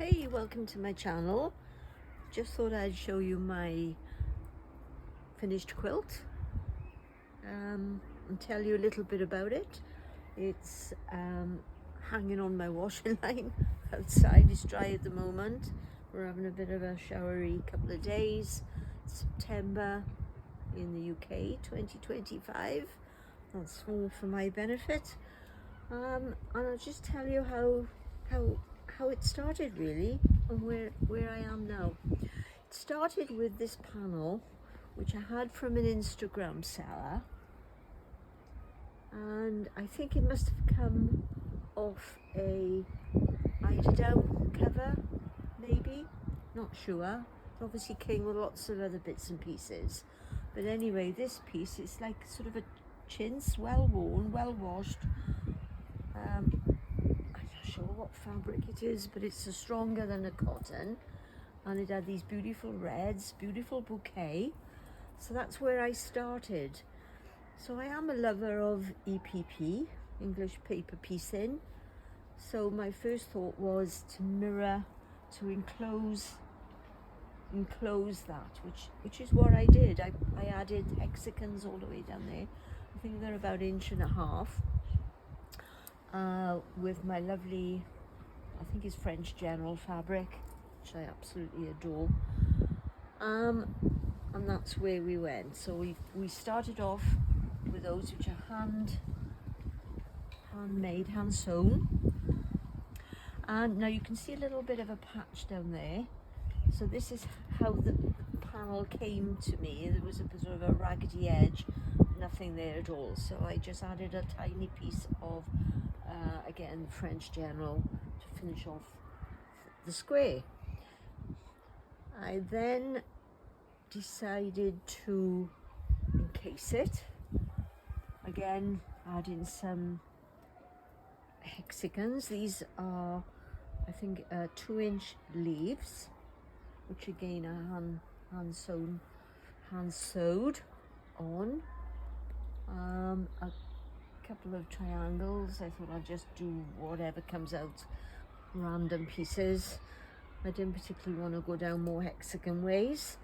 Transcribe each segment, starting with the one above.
Hi, welcome to my channel. Just thought I'd show you my finished quilt and tell you a little bit about it. It's hanging on my washing line outside. It's dry at the moment. We're having a bit of a showery couple of days. It's September in the UK 2025. That's all for my benefit. And I'll just tell you how it started really, and where I am now. It started with this panel which I had from an Instagram seller, and I think it must have come off a eiderdown cover, maybe, not sure. It obviously came with lots of other bits and pieces, but anyway, this piece is like sort of a chintz, well worn, well washed. I'm not sure what fabric it is, but it's stronger than a cotton, and it had these beautiful reds, beautiful bouquet. So that's where I started. So I am a lover of EPP, English paper piecing. So my first thought was to mirror, to enclose that, which is what I did. I added hexagons all the way down there. I think they're about 1.5 inches. With my lovely, I think it's French General fabric, which I absolutely adore. And that's where we went. So we started off with those which are handmade, hand sewn. And now you can see a little bit of a patch down there. So this is how the panel came to me. There was a sort of a raggedy edge, nothing there at all. So I just added a tiny piece of again French General to finish off the square. I then decided to encase it, again adding some hexagons. These are, I think, 2-inch leaves, which again are hand sewed on. A couple of triangles. I thought I'd just do whatever comes out, random pieces. I didn't particularly want to go down more hexagon ways.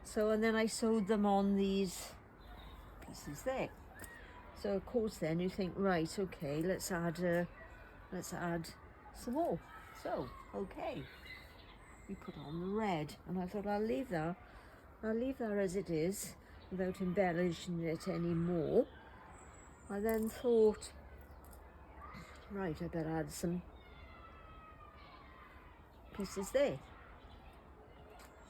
So, and then I sewed them on these pieces there. So of course then you think, right, okay, let's add some more. So, okay, we put on the red, and I thought I'll leave that as it is without embellishing it anymore. I then thought, right, I better add some pieces there.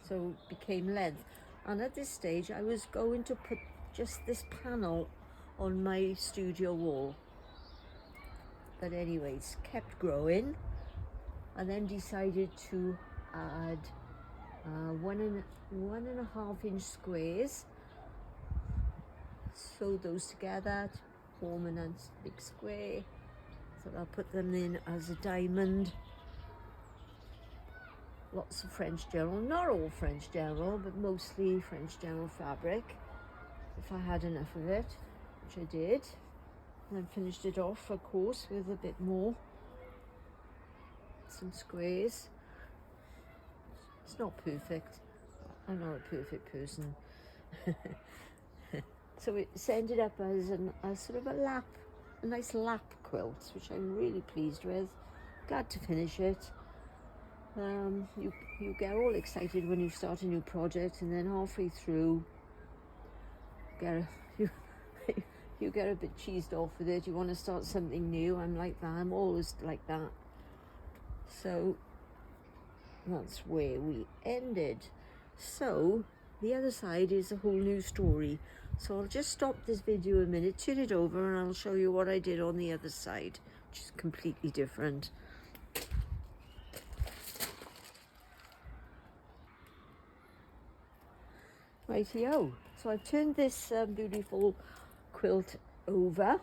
So it became length. And at this stage, I was going to put just this panel on my studio wall. But anyway, it's kept growing. I then decided to add 1.5 inch squares. Sew those together to form a nice big square. So I'll put them in as a diamond. Lots of French General, not all French General, but mostly French General fabric, if I had enough of it, which I did. And then finished it off, of course, with a bit more, some squares. It's not perfect. I'm not a perfect person. So it's ended up as a sort of a nice lap quilt, which I'm really pleased with. Glad to finish it. You get all excited when you start a new project, and then halfway through you get a bit cheesed off with it. You want to start something new. I'm like that. I'm always like that. So that's where we ended. So the other side is a whole new story. So I'll just stop this video a minute, turn it over, and I'll show you what I did on the other side, which is completely different. Rightio. So I've turned this beautiful quilt over,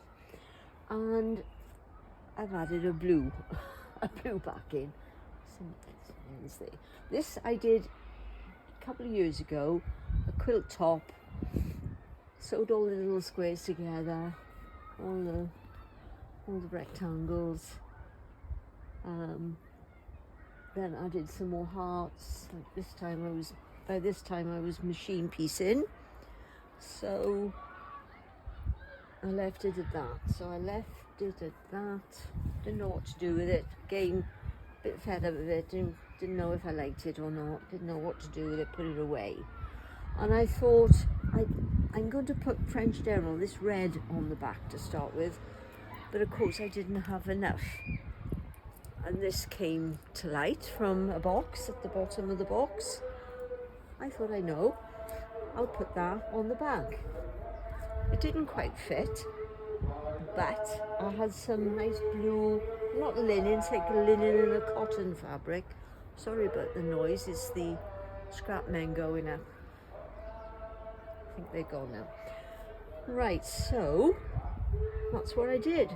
and I've added a blue backing. This I did a couple of years ago, a quilt top. Sewed all the little squares together, all the rectangles, then I did some more hearts. Like by this time I was machine piecing, so I left it at that. Didn't know what to do with it. Again, a bit fed up with it. Didn't know if I liked it or not. Didn't know what to do with it. Put it away. And I thought I'm going to put French Dermal, this red, on the back to start with. But of course I didn't have enough. And this came to light from a box at the bottom of the box. I thought, I know, I'll put that on the back. It didn't quite fit, but I had some nice blue, not linen, it's like linen and a cotton fabric. Sorry about the noise, it's the scrap men going up. I think they're gone now. Right, so that's what I did.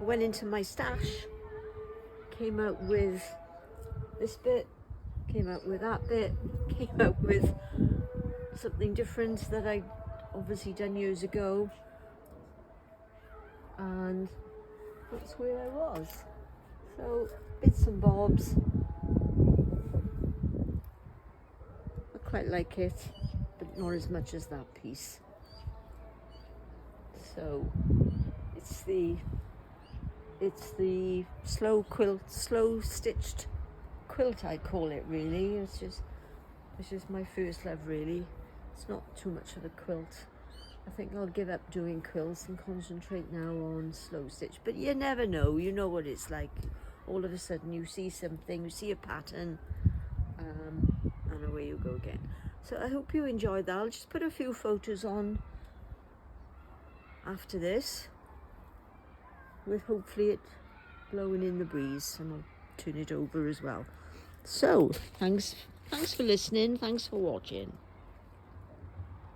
I went into my stash, came out with this bit, came out with that bit, came out with something different that I obviously done years ago, and that's where I was. So bits and bobs. I quite like it, but not as much as that piece. So it's the slow stitched quilt, I call it. Really, it's just my first love, really. It's not too much of a quilt. I think I'll give up doing quilts and concentrate now on slow stitch. But you never know. You know what it's like. All of a sudden you see something, you see a pattern, and away you go again. So I hope you enjoyed that. I'll just put a few photos on after this, with hopefully it blowing in the breeze, and I'll turn it over as well. So thanks for listening. Thanks for watching.